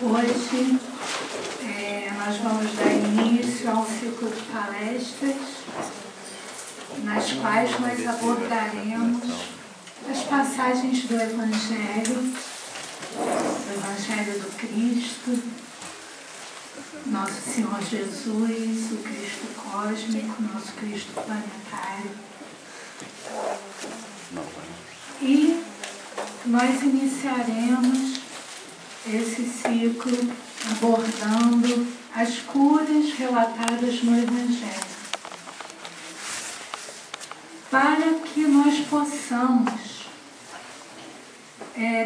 Hoje nós vamos dar início a um ciclo de palestras nas quais nós abordaremos as passagens do Evangelho do Cristo, nosso Senhor Jesus, o Cristo cósmico, nosso Cristo planetário. E nós iniciaremos esse ciclo abordando as curas relatadas no Evangelho, para que nós possamos,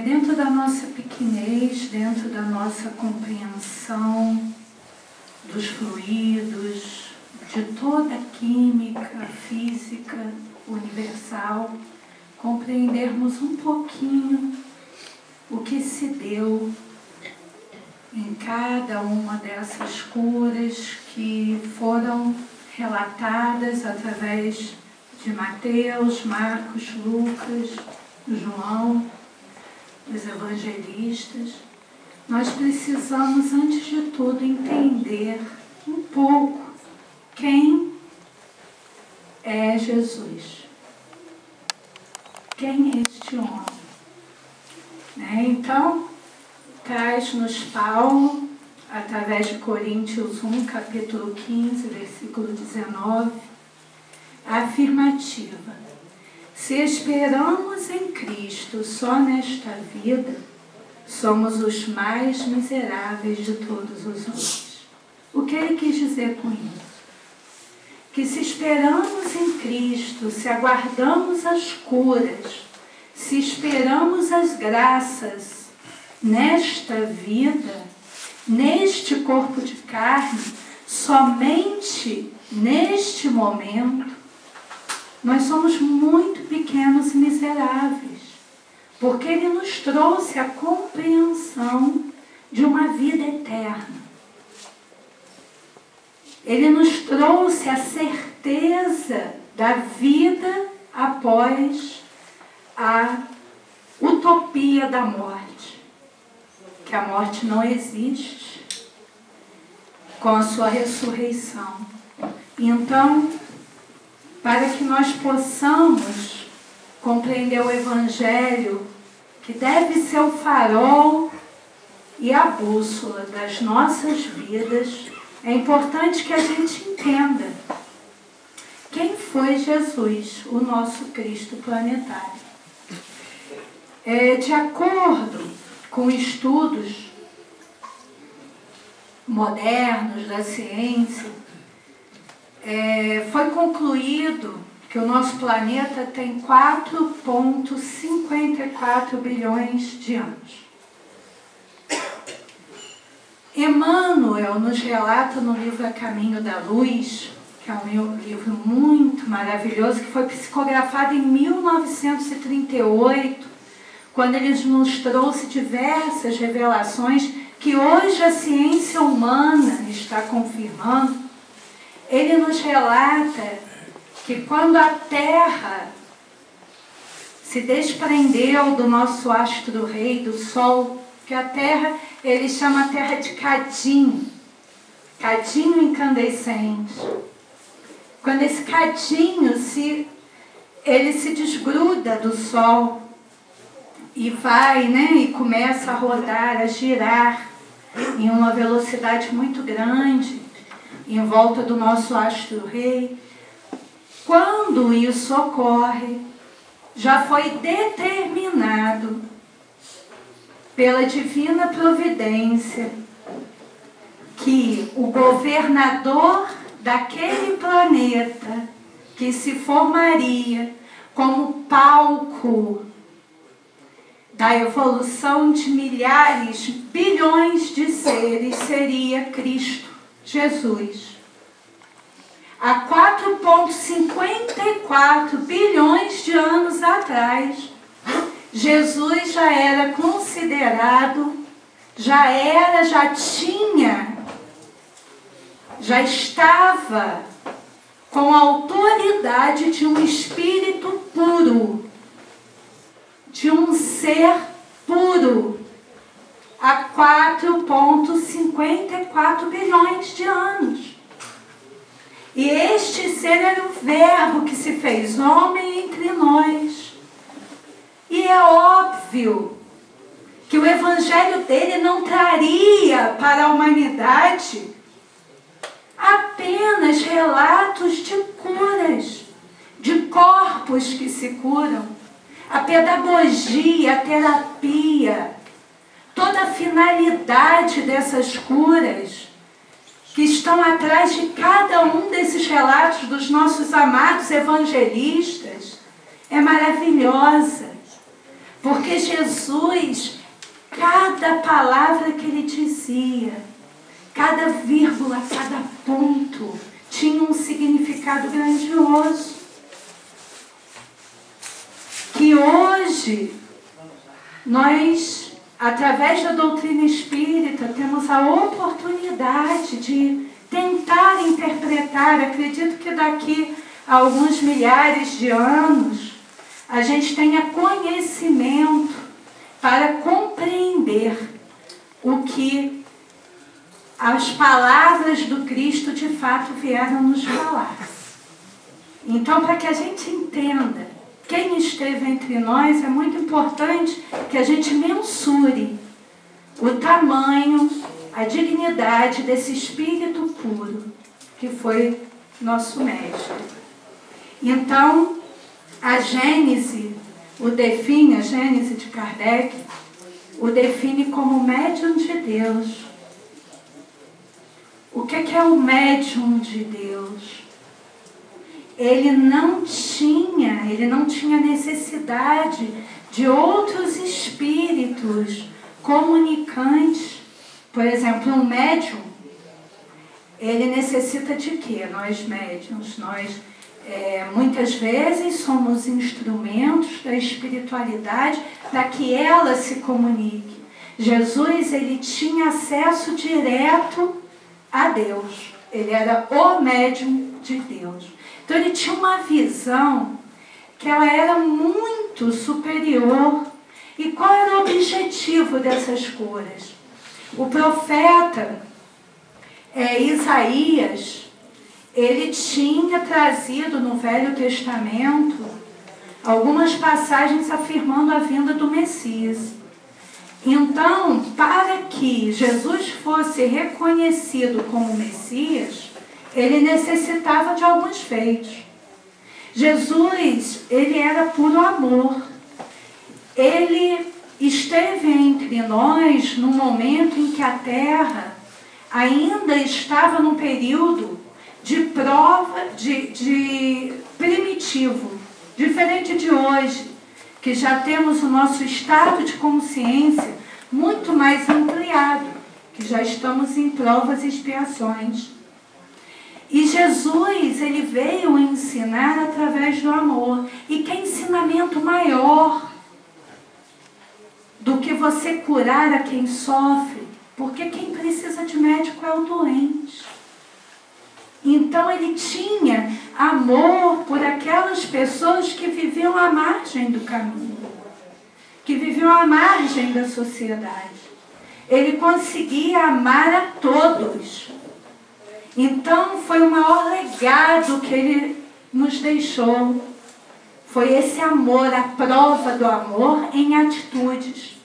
dentro da nossa pequenez, dentro da nossa compreensão dos fluidos, de toda a química, física universal, compreendermos um pouquinho o que se deu em cada uma dessas curas que foram relatadas através de Mateus, Marcos, Lucas, João, os evangelistas. Nós precisamos, antes de tudo, entender um pouco quem é Jesus. Quem é este homem? Então, traz-nos Paulo, através de Coríntios 1, capítulo 15, versículo 19, a afirmativa: se esperamos em Cristo só nesta vida, somos os mais miseráveis de todos os homens. O que ele quis dizer com isso? Que se esperamos em Cristo, se aguardamos as curas, se esperamos as graças nesta vida, neste corpo de carne, somente neste momento, nós somos muito pequenos e miseráveis, porque Ele nos trouxe a compreensão de uma vida eterna. Ele nos trouxe a certeza da vida após a utopia da morte, que a morte não existe, com a sua ressurreição. Então, para que nós possamos compreender o Evangelho, que deve ser o farol e a bússola das nossas vidas, é importante que a gente entenda quem foi Jesus, o nosso Cristo planetário. De acordo com estudos modernos da ciência, foi concluído que o nosso planeta tem 4,54 bilhões de anos. Emmanuel nos relata no livro A Caminho da Luz, que é um livro muito maravilhoso, que foi psicografado em 1938, quando ele nos trouxe diversas revelações que hoje a ciência humana está confirmando. Ele nos relata que quando a Terra se desprendeu do nosso astro-rei, do Sol, que a Terra, ele chama a Terra de cadinho incandescente. Quando esse cadinho ele se desgruda do Sol e vai, e começa a rodar, a girar em uma velocidade muito grande em volta do nosso astro-rei, quando isso ocorre, já foi determinado pela divina providência que o governador daquele planeta, que se formaria como palco da evolução de milhares, bilhões de seres, seria Cristo Jesus. Há 4,54 bilhões de anos atrás, Jesus já era considerado, já estava com a autoridade de um espírito puro, de um ser puro, há 4,54 bilhões de anos. E este ser era o Verbo que se fez homem entre nós. E é óbvio que o evangelho dele não traria para a humanidade apenas relatos de curas, de corpos que se curam, a pedagogia, a terapia, toda a finalidade dessas curas que estão atrás de cada um desses relatos dos nossos amados evangelistas é maravilhosa, porque Jesus, cada palavra que ele dizia, cada vírgula, cada ponto, tinha um significado grandioso. Que hoje, nós, através da doutrina espírita, temos a oportunidade de tentar interpretar. Acredito que daqui a alguns milhares de anos, a gente tenha conhecimento para compreender o que as palavras do Cristo de fato vieram nos falar. Então, para que a gente entenda quem esteve entre nós, é muito importante que a gente mensure o tamanho, a dignidade desse espírito puro que foi nosso mestre. Então, a Gênese o define, a Gênese de Kardec, o define como médium de Deus. O que é o médium de Deus? Ele não tinha necessidade de outros espíritos comunicantes. Por exemplo, um médium, ele necessita de quê? Nós médiums, muitas vezes somos instrumentos da espiritualidade para que ela se comunique. Jesus, ele tinha acesso direto a Deus. Ele era o médium de Deus. Então ele tinha uma visão que ela era muito superior. E qual era o objetivo dessas curas? O profeta Isaías, ele tinha trazido no Velho Testamento algumas passagens afirmando a vinda do Messias. Então, para que Jesus fosse reconhecido como Messias, ele necessitava de alguns feitos. Jesus, ele era puro amor. Ele esteve entre nós no momento em que a Terra ainda estava num período de prova, de primitivo, diferente de hoje, que já temos o nosso estado de consciência muito mais ampliado, que já estamos em provas e expiações. E Jesus, ele veio ensinar através do amor. E que ensinamento maior do que você curar a quem sofre? Porque quem precisa de médico é o doente. Então ele tinha amor por aquelas pessoas que viviam à margem do caminho, que viviam à margem da sociedade. Ele conseguia amar a todos. Então foi o maior legado que ele nos deixou. Foi esse amor, a prova do amor em atitudes.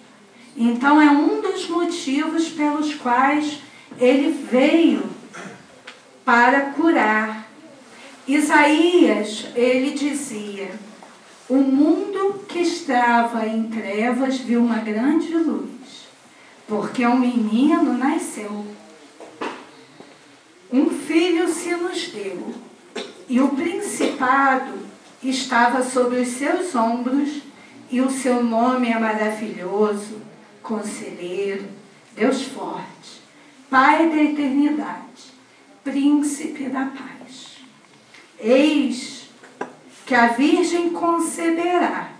Então é um dos motivos pelos quais ele veio para curar. Isaías, ele dizia: o mundo que estava em trevas viu uma grande luz, porque um menino nasceu, um filho se nos deu, e o principado estava sobre os seus ombros, e o seu nome é maravilhoso, Conselheiro, Deus forte, Pai da eternidade, Príncipe da paz. Eis que a Virgem conceberá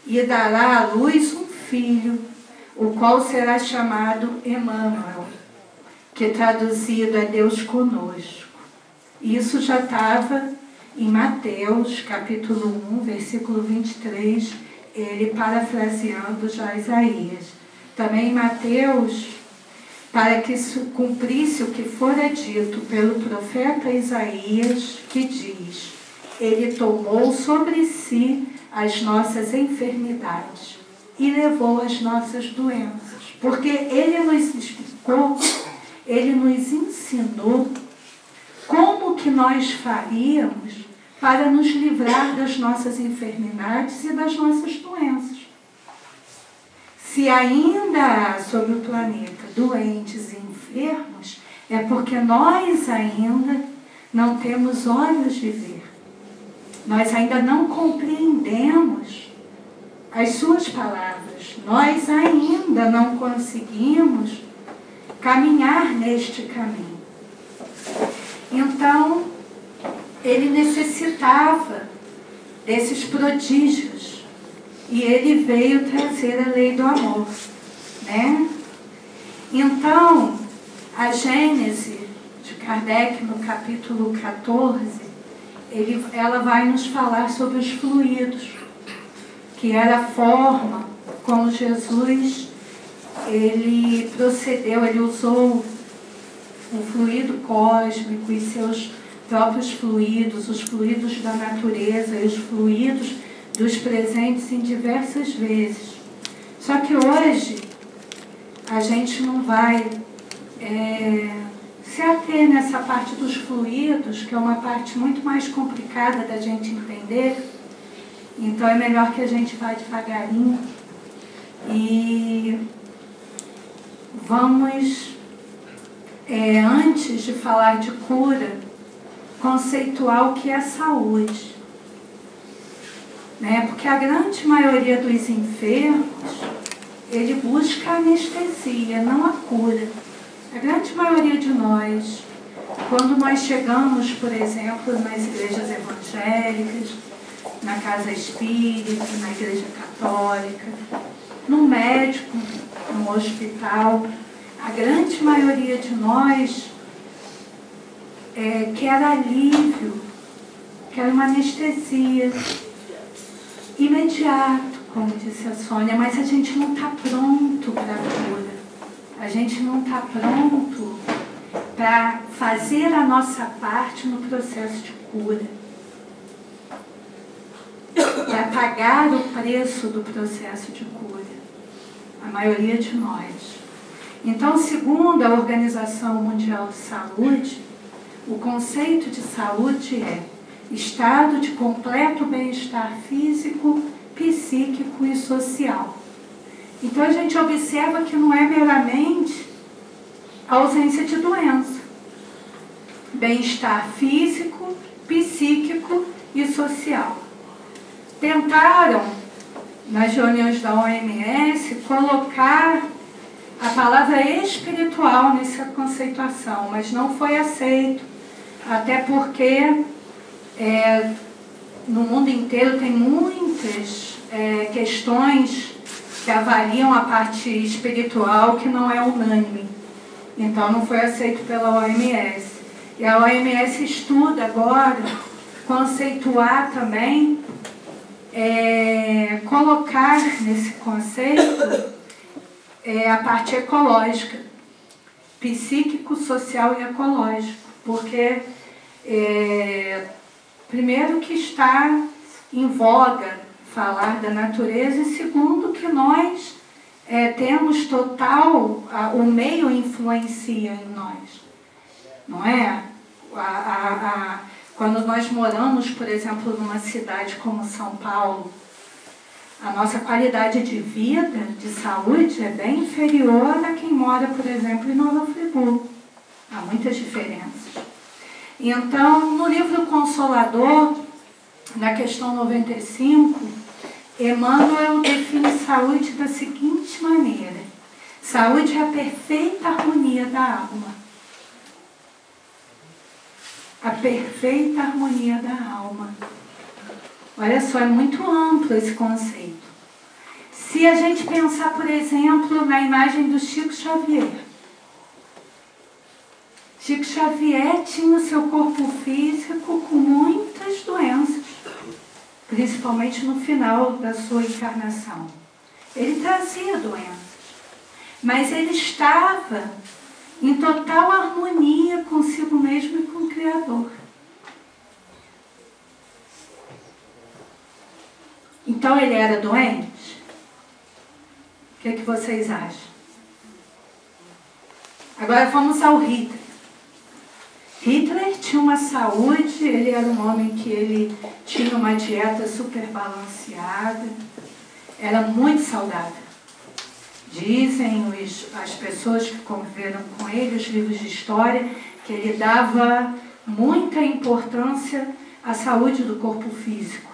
e dará à luz um filho, o qual será chamado Emmanuel, que traduzido é Deus conosco. Isso já estava em Mateus, capítulo 1, versículo 23, ele parafraseando já Isaías. Também em Mateus para que cumprisse o que fora dito pelo profeta Isaías, que diz: Ele tomou sobre si as nossas enfermidades e levou as nossas doenças. Porque Ele nos explicou, Ele nos ensinou como que nós faríamos para nos livrar das nossas enfermidades e das nossas doenças. Se ainda há sobre o planeta doentes e enfermos, é porque nós ainda não temos olhos de ver. Nós ainda não compreendemos as suas palavras. Nós ainda não conseguimos caminhar neste caminho. Então, ele necessitava desses prodígios. E ele veio trazer a lei do amor, né? Então, a Gênese de Kardec, no capítulo 14, ela vai nos falar sobre os fluidos, que era a forma como Jesus, ele procedeu, ele usou o fluido cósmico e seus próprios fluidos, os fluidos da natureza e os fluidos dos presentes em diversas vezes. Só que hoje a gente não vai se ater nessa parte dos fluidos, que é uma parte muito mais complicada da gente entender. Então é melhor que a gente vá devagarinho e vamos, antes de falar de cura, conceituar o que é saúde. Né? Porque a grande maioria dos enfermos, ele busca a anestesia, não a cura. A grande maioria de nós, quando nós chegamos, por exemplo, nas igrejas evangélicas, na casa espírita, na igreja católica, no médico, no hospital, a grande maioria de nós quer alívio, quer uma anestesia imediato, como disse a Sônia, mas a gente não está pronto para a cura. A gente não está pronto para fazer a nossa parte no processo de cura. Para pagar o preço do processo de cura. A maioria de nós. Então, segundo a Organização Mundial de Saúde, o conceito de saúde é estado de completo bem-estar físico, psíquico e social. Então a gente observa que não é meramente a ausência de doença. Bem-estar físico, psíquico e social. Tentaram, nas reuniões da OMS, colocar a palavra espiritual nessa conceituação, mas não foi aceito, até porque no mundo inteiro tem muitas questões que avaliam a parte espiritual que não é unânime. Então não foi aceito pela OMS. E a OMS estuda agora conceituar também, colocar nesse conceito a parte ecológica, psíquico, social e ecológico, porque primeiro que está em voga falar da natureza e segundo que nós temos total, o meio influencia em nós, não é? Quando nós moramos, por exemplo, numa cidade como São Paulo, a nossa qualidade de vida, de saúde, é bem inferior a quem mora, por exemplo, em Nova Friburgo. Há muitas diferenças. Então, no livro Consolador, na questão 95, Emmanuel define saúde da seguinte maneira: saúde é a perfeita harmonia da alma. A perfeita harmonia da alma. Olha só, é muito amplo esse conceito. Se a gente pensar, por exemplo, na imagem do Chico Xavier. Chico Xavier tinha o seu corpo físico com muitas doenças, principalmente no final da sua encarnação. Ele trazia doenças, mas ele estava em total harmonia consigo mesmo e com o Criador. Então ele era doente? O que vocês acham? Agora vamos ao Hitler. Hitler tinha uma saúde, ele era um homem que ele tinha uma dieta super balanceada, era muito saudável. Dizem as pessoas que conviveram com ele, os livros de história, que ele dava muita importância à saúde do corpo físico.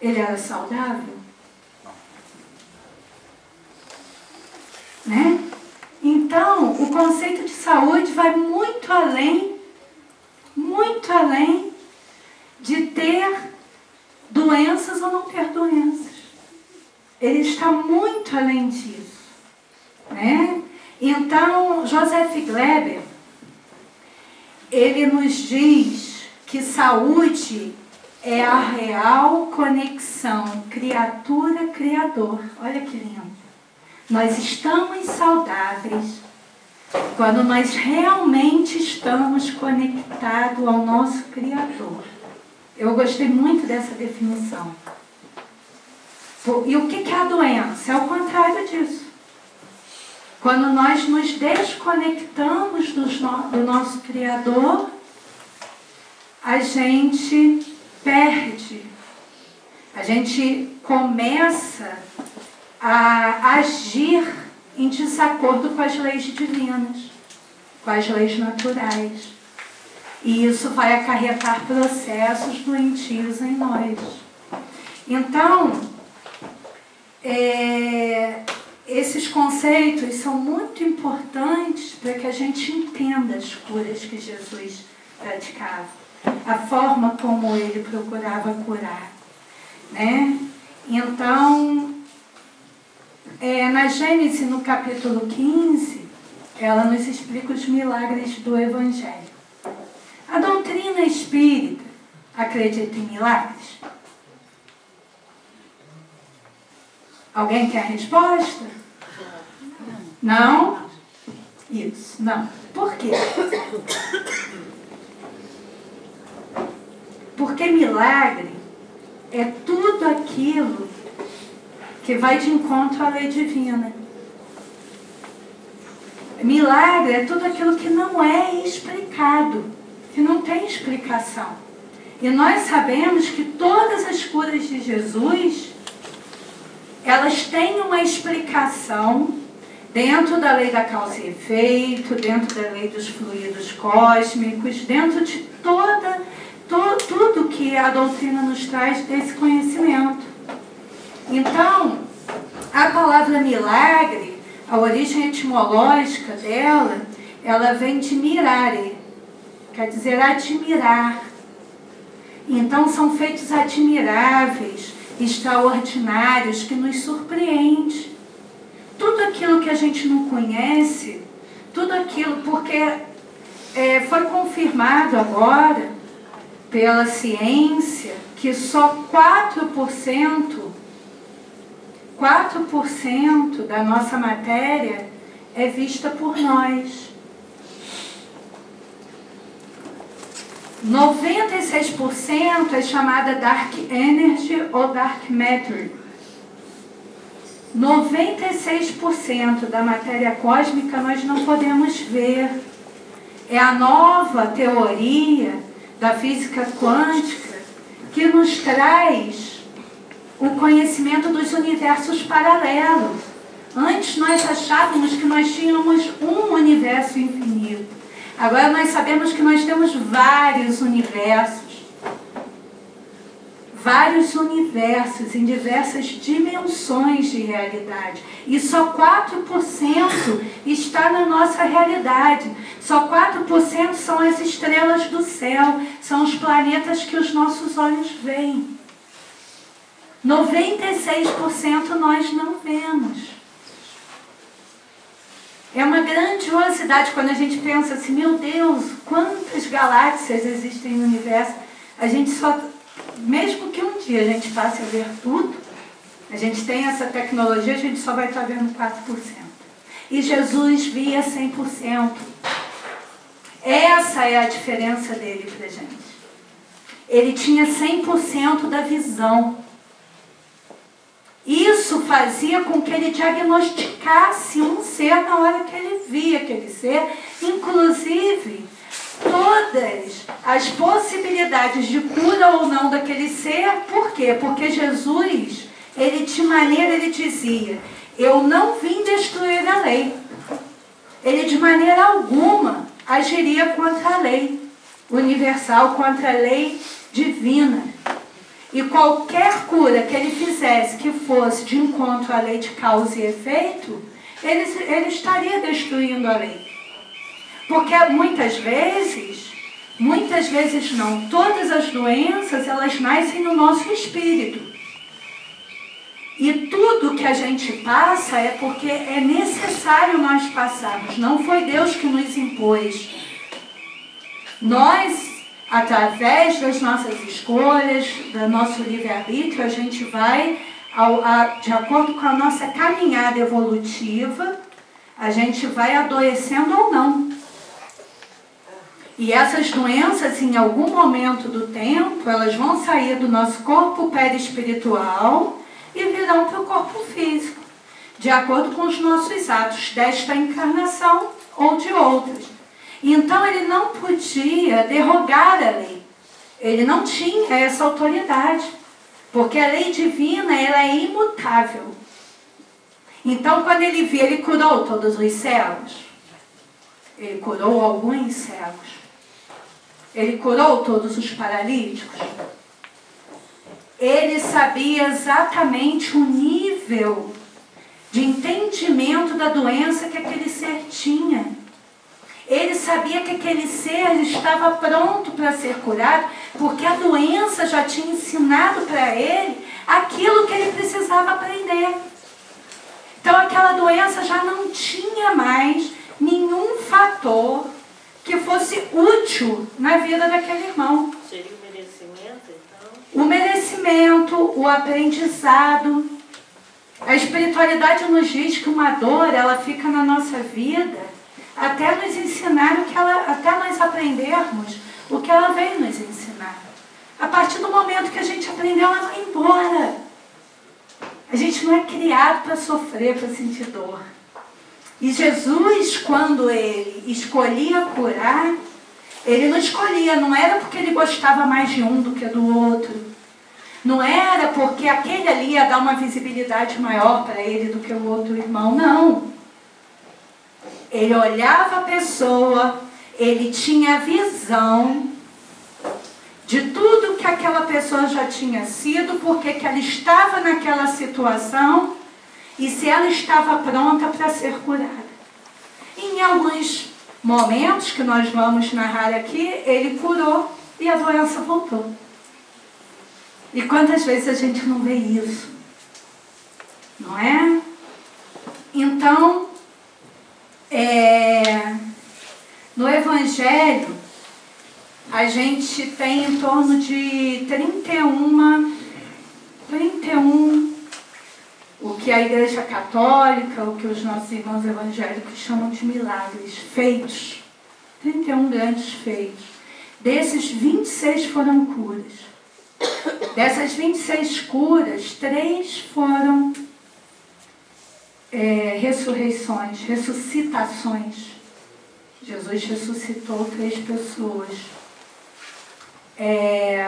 Ele era saudável? Né? Então, o conceito de saúde vai muito além de ter doenças ou não ter doenças. Ele está muito além disso, né? Então, Joseph Gleber, ele nos diz que saúde é a real conexão criatura-criador. Olha que lindo. Nós estamos saudáveis quando nós realmente estamos conectados ao nosso Criador. Eu gostei muito dessa definição. E o que é a doença? É o contrário disso. Quando nós nos desconectamos do nosso Criador, a gente perde. A gente começa a agir em desacordo com as leis divinas, com as leis naturais. E isso vai acarretar processos doentios em nós. Então, esses conceitos são muito importantes para que a gente entenda as curas que Jesus praticava, a forma como ele procurava curar, né? Então, na Gênesis, no capítulo 15, ela nos explica os milagres do Evangelho. A doutrina espírita acredita em milagres? Alguém quer a resposta? Não? Isso, não. Por quê? Porque milagre é tudo aquilo que vai de encontro à lei divina. Milagre é tudo aquilo que não é explicado, que não tem explicação. E nós sabemos que todas as curas de Jesus, elas têm uma explicação dentro da lei da causa e efeito, dentro da lei dos fluidos cósmicos, dentro de tudo que a doutrina nos traz desse conhecimento. Então, a palavra milagre, a origem etimológica dela, ela vem de mirare, quer dizer admirar. Então, são feitos admiráveis, extraordinários, que nos surpreende. Tudo aquilo que a gente não conhece, tudo aquilo, porque foi confirmado agora pela ciência que só 4% da nossa matéria é vista por nós. 96% é chamada Dark Energy ou Dark Matter. 96% da matéria cósmica nós não podemos ver. É a nova teoria da física quântica que nos traz o conhecimento dos universos paralelos. Antes nós achávamos que nós tínhamos um universo infinito. Agora nós sabemos que nós temos vários universos em diversas dimensões de realidade. E só 4% está na nossa realidade. Só 4% são as estrelas do céu, são os planetas que os nossos olhos veem. 96% nós não vemos. É uma grandiosidade quando a gente pensa assim, meu Deus, quantas galáxias existem no universo. A gente só, mesmo que um dia a gente passe a ver tudo, a gente tem essa tecnologia, a gente só vai estar vendo 4%. e Jesus via 100%. Essa é a diferença dele para a gente. Ele tinha 100% da visão. Isso fazia com que ele diagnosticasse um ser na hora que ele via aquele ser, inclusive todas as possibilidades de cura ou não daquele ser. Por quê? Porque Jesus, ele dizia, eu não vim destruir a lei. Ele de maneira alguma agiria contra a lei universal, contra a lei divina. E qualquer cura que ele fizesse que fosse de encontro à lei de causa e efeito, ele estaria destruindo a lei. Porque muitas vezes não, todas as doenças, elas nascem no nosso espírito. E tudo que a gente passa é porque é necessário nós passarmos. Não foi Deus que nos impôs. Nós, através das nossas escolhas, do nosso livre-arbítrio, a gente vai, de acordo com a nossa caminhada evolutiva, a gente vai adoecendo ou não. E essas doenças, em algum momento do tempo, elas vão sair do nosso corpo perispiritual e virão para o corpo físico, de acordo com os nossos atos desta encarnação ou de outras. Então ele não podia derrogar a lei. Ele não tinha essa autoridade, porque a lei divina, ela é imutável. Então quando ele viu, ele curou todos os cegos. Ele curou alguns cegos. Ele curou todos os paralíticos. Ele sabia exatamente o nível de entendimento da doença que aquele ser tinha. Ele sabia que aquele ser estava pronto para ser curado, porque a doença já tinha ensinado para ele aquilo que ele precisava aprender. Então aquela doença já não tinha mais nenhum fator que fosse útil na vida daquele irmão. Seria o merecimento, então? O merecimento, o aprendizado. A espiritualidade nos diz que uma dor, ela fica na nossa vida até nos ensinar até nós aprendermos o que ela veio nos ensinar. A partir do momento que a gente aprendeu, ela vai embora. A gente não é criado para sofrer, para sentir dor. E Jesus, quando ele escolhia curar, ele não escolhia, não era porque ele gostava mais de um do que do outro. Não era porque aquele ali ia dar uma visibilidade maior para ele do que o outro irmão, não. Ele olhava a pessoa, ele tinha visão de tudo que aquela pessoa já tinha sido, porque que ela estava naquela situação e se ela estava pronta para ser curada. Em alguns momentos que nós vamos narrar aqui, ele curou e a doença voltou. E quantas vezes a gente não vê isso? Não é? Então, no Evangelho, a gente tem em torno de 31, o que a Igreja Católica, o que os nossos irmãos evangélicos chamam de milagres, feitos. 31 grandes feitos. Desses, 26 foram curas. Dessas 26 curas, 3 foram ressurreições, ressuscitações. Jesus ressuscitou 3 pessoas.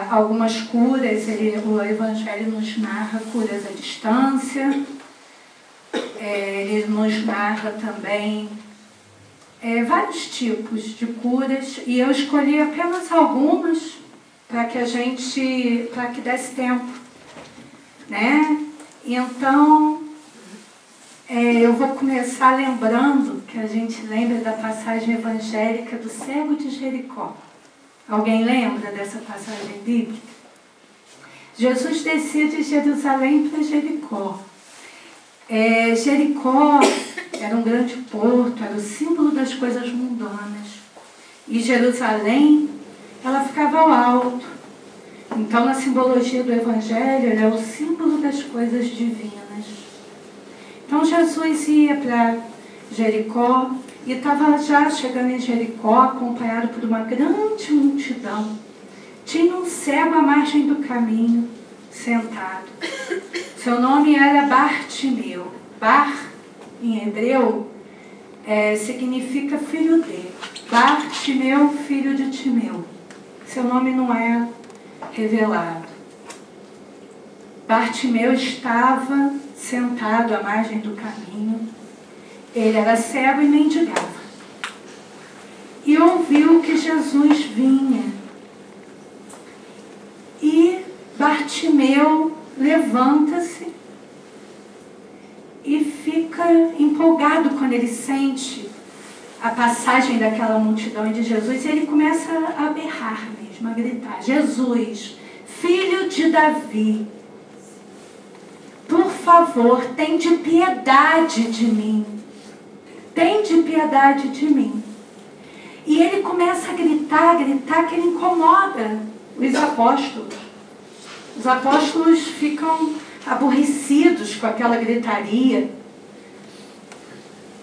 Algumas curas, o Evangelho nos narra curas à distância. Ele nos narra também vários tipos de curas. E eu escolhi apenas algumas para que desse tempo, né? Então, eu vou começar lembrando que a gente lembra da passagem evangélica do cego de Jericó. Alguém lembra dessa passagem bíblica? Jesus descia de Jerusalém para Jericó. Jericó era um grande porto, era o símbolo das coisas mundanas. E Jerusalém, ela ficava ao alto. Então, na simbologia do Evangelho, ela é o símbolo das coisas divinas. Então, Jesus ia para Jericó, e estava já chegando em Jericó, acompanhado por uma grande multidão. Tinha um cego à margem do caminho, sentado. Seu nome era Bartimeu. Bar, em hebreu, significa filho de. Bartimeu, filho de Timeu. Seu nome não é revelado. Bartimeu estava sentado à margem do caminho. Ele era cego e mendigava. E ouviu que Jesus vinha. E Bartimeu levanta-se e fica empolgado quando ele sente a passagem daquela multidão de Jesus. E ele começa a berrar mesmo, a gritar: Jesus, filho de Davi, por favor, tende piedade de mim. Tende piedade de mim. E ele começa a gritar, que ele incomoda os apóstolos. Os apóstolos ficam aborrecidos com aquela gritaria.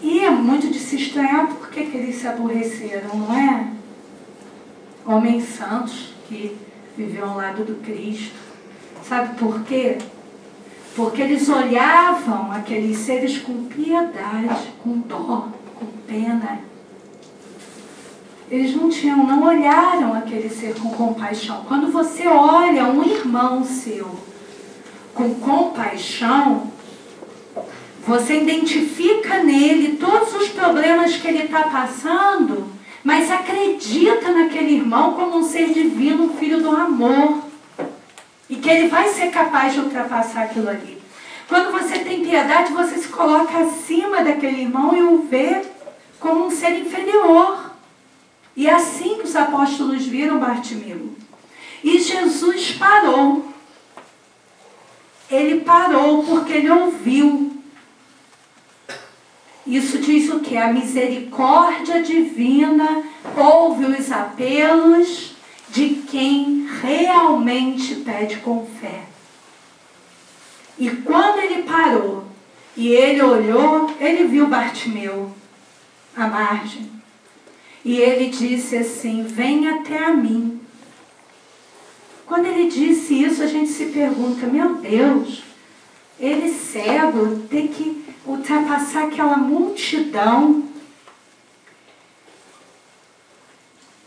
E é muito de se estranhar por que eles se aborreceram, não é? Homens santos que viviam ao lado do Cristo. Sabe por quê? Porque eles olhavam aqueles seres com piedade, com dó, com pena. Eles não olharam aquele ser com compaixão. Quando você olha um irmão seu com compaixão, você identifica nele todos os problemas que ele está passando, mas acredita naquele irmão como um ser divino, um filho do amor. E que ele vai ser capaz de ultrapassar aquilo ali. Quando você tem piedade, você se coloca acima daquele irmão e o vê como um ser inferior. E é assim que os apóstolos viram Bartimeu. E Jesus parou. Ele parou porque ele ouviu. Isso diz o quê? A misericórdia divina ouve os apelos de quem realmente pede com fé. E quando ele parou e ele olhou, ele viu Bartimeu à margem. E ele disse assim: vem até a mim. Quando ele disse isso, a gente se pergunta: meu Deus, ele cego, tem que ultrapassar aquela multidão.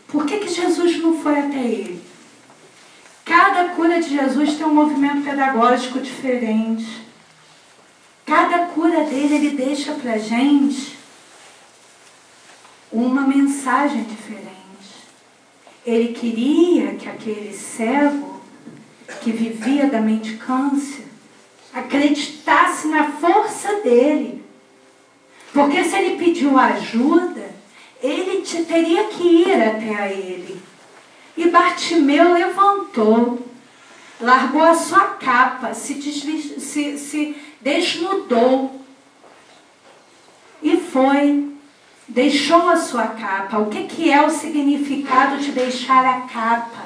Por que Jesus não foi até ele? Cada cura de Jesus tem um movimento pedagógico diferente. Cada cura dele, ele deixa para a gente uma mensagem diferente. Ele queria que aquele cego que vivia da mendicância acreditasse na força dele. Porque se ele pediu ajuda, ele teria que ir até a ele. E Bartimeu levantou, largou a sua capa, se desnudou e foi. Deixou a sua capa. O que é o significado de deixar a capa?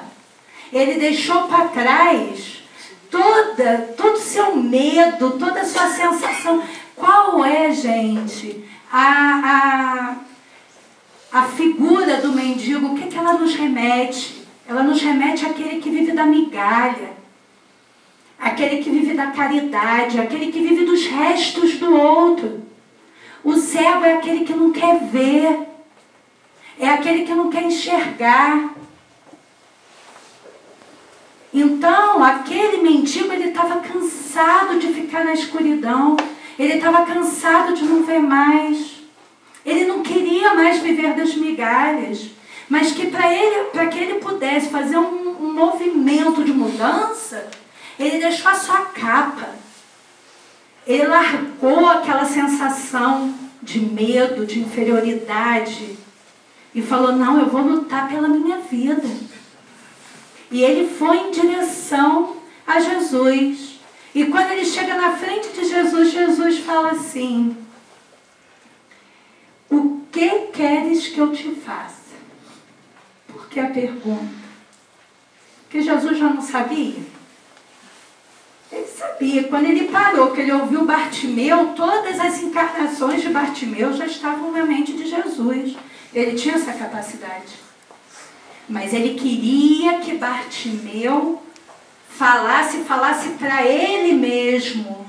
Ele deixou para trás todo o seu medo, toda a sua sensação. Qual é, gente, a figura do mendigo? O que ela nos remete? Ela nos remete àquele que vive da migalha, aquele que vive da caridade, aquele que vive dos restos do outro. O cego é aquele que não quer ver, é aquele que não quer enxergar. Então, aquele mendigo, ele estava cansado de ficar na escuridão, ele estava cansado de não ver mais, ele não queria mais viver das migalhas, mas que para que ele pudesse fazer um movimento de mudança, ele deixou a sua capa. Ele largou aquela sensação de medo, de inferioridade e falou: não, eu vou lutar pela minha vida. E ele foi em direção a Jesus. E quando ele chega na frente de Jesus, Jesus fala assim: o que queres que eu te faça? Por que a pergunta? Porque Jesus já não sabia? Ele sabia. E quando ele parou, que ele ouviu Bartimeu, todas as encarnações de Bartimeu já estavam na mente de Jesus. Ele tinha essa capacidade. Mas ele queria que Bartimeu falasse para ele mesmo.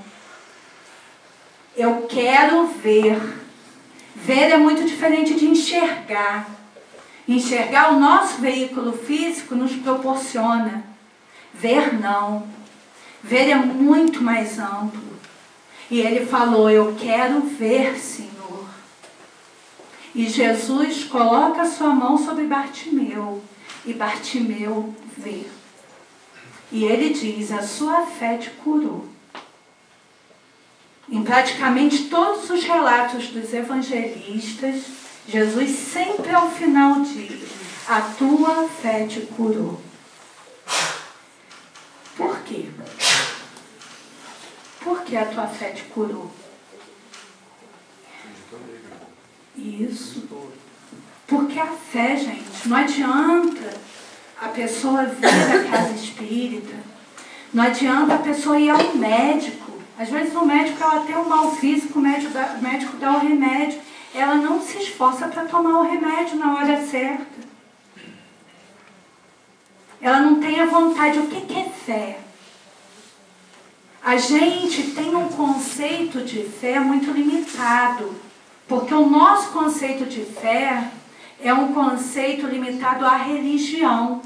Eu quero ver. Ver é muito diferente de enxergar. Enxergar, o nosso veículo físico nos proporciona. Ver não. Ver é muito mais amplo. E ele falou, eu quero ver, Senhor. E Jesus coloca a sua mão sobre Bartimeu. E Bartimeu vê. E ele diz, a sua fé te curou. Em praticamente todos os relatos dos evangelistas, Jesus sempre ao final diz, a tua fé te curou. Por quê? Por que a tua fé te curou? Isso. Porque a fé, gente, não adianta a pessoa vir da casa espírita, não adianta a pessoa ir ao médico. Às vezes o médico, ela tem um mal físico, o médico dá o remédio, ela não se esforça para tomar o remédio na hora certa. Ela não tem a vontade. O que é fé? A gente tem um conceito de fé muito limitado, porque o nosso conceito de fé é um conceito limitado à religião.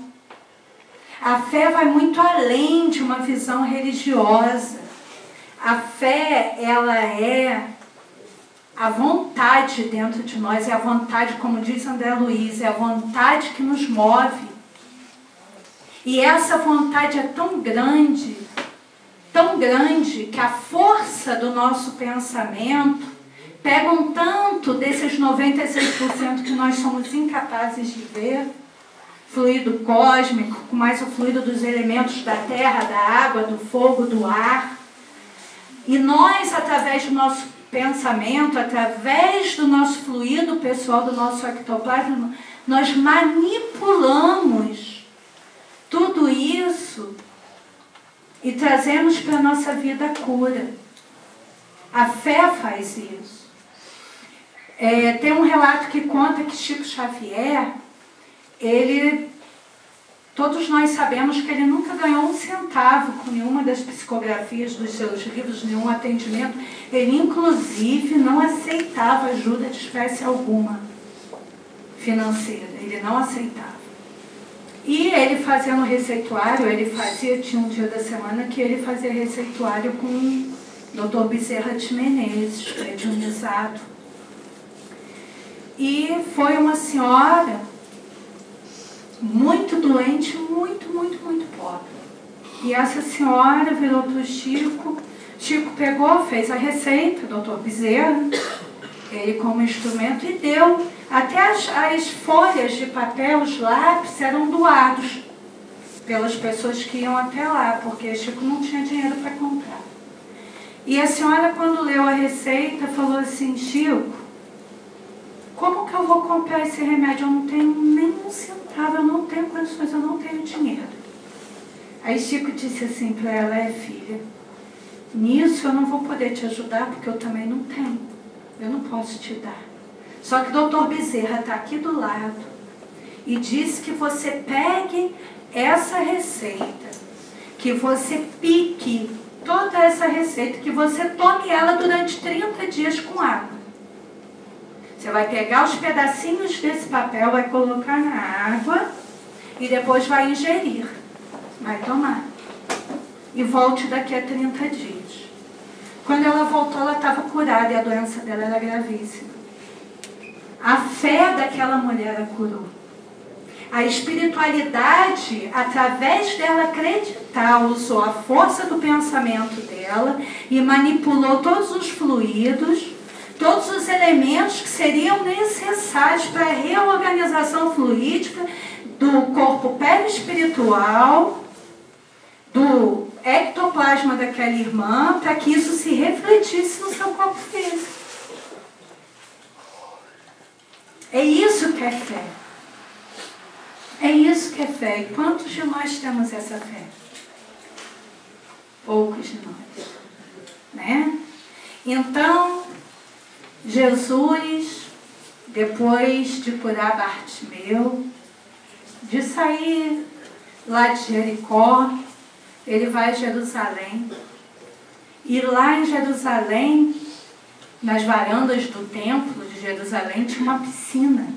A fé vai muito além de uma visão religiosa. A fé, ela é a vontade dentro de nós, é a vontade, como diz André Luiz, é a vontade que nos move. E essa vontade é tão grande, que a força do nosso pensamento pega um tanto desses 96% que nós somos incapazes de ver, fluido cósmico, com mais o fluido dos elementos da terra, da água, do fogo, do ar. E nós, através do nosso pensamento, através do nosso fluido pessoal, do nosso ectoplasma, nós manipulamos tudo isso e trazemos para a nossa vida a cura. A fé faz isso. Tem um relato que conta que Chico Xavier, todos nós sabemos que ele nunca ganhou um centavo com nenhuma das psicografias dos seus livros, nenhum atendimento. Ele, inclusive, não aceitava ajuda de espécie alguma financeira. Ele não aceitava. E ele fazendo receituário, tinha um dia da semana que ele fazia receituário com o Dr. Bezerra de Menezes, mediunizado. E foi uma senhora muito doente, muito pobre. E essa senhora virou para o Chico pegou, fez a receita, doutor Bezerra, ele como instrumento, e deu. Até as folhas de papel, os lápis, eram doados pelas pessoas que iam até lá, porque Chico não tinha dinheiro para comprar. E a senhora, quando leu a receita, falou assim, Chico, como que eu vou comprar esse remédio? Eu não tenho nem um centavo, eu não tenho condições, eu não tenho dinheiro. Aí Chico disse assim para ela, filha, nisso eu não vou poder te ajudar, porque eu também não tenho. Eu não posso te dar. Só que o doutor Bezerra está aqui do lado e disse que você pegue essa receita, que você pique toda essa receita, que você tome ela durante 30 dias com água. Você vai pegar os pedacinhos desse papel, vai colocar na água e depois vai ingerir. Vai tomar. E volte daqui a 30 dias. Quando ela voltou, ela estava curada e a doença dela era gravíssima. A fé daquela mulher a curou. A espiritualidade, através dela acreditar, usou a força do pensamento dela e manipulou todos os fluidos, todos os elementos que seriam necessários para a reorganização fluídica do corpo perispiritual, do ectoplasma daquela irmã, para que isso se refletisse no seu corpo físico. É isso que é fé. É isso que é fé. E quantos de nós temos essa fé? poucos de nós, né? Então, Jesus, depois de curar Bartimeu, de sair lá de Jericó, ele vai a Jerusalém. E lá em Jerusalém, nas varandas do templo de Jerusalém, tinha uma piscina,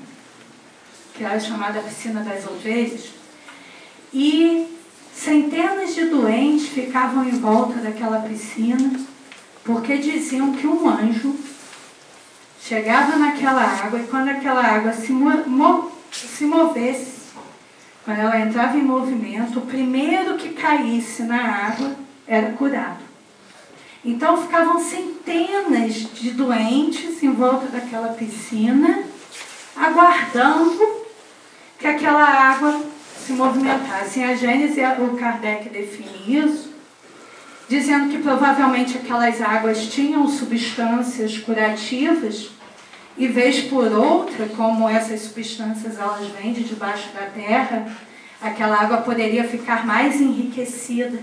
que era chamada Piscina das Ovelhas. E centenas de doentes ficavam em volta daquela piscina, porque diziam que um anjo chegava naquela água e quando aquela água se movesse, quando ela entrava em movimento, o primeiro que caísse na água era curado. Então ficavam centenas de doentes em volta daquela piscina, aguardando que aquela água se movimentasse. Em a Gênese, o Kardec define isso, dizendo que provavelmente aquelas águas tinham substâncias curativas, e vez por outra, como essas substâncias elas vêm de debaixo da terra, aquela água poderia ficar mais enriquecida,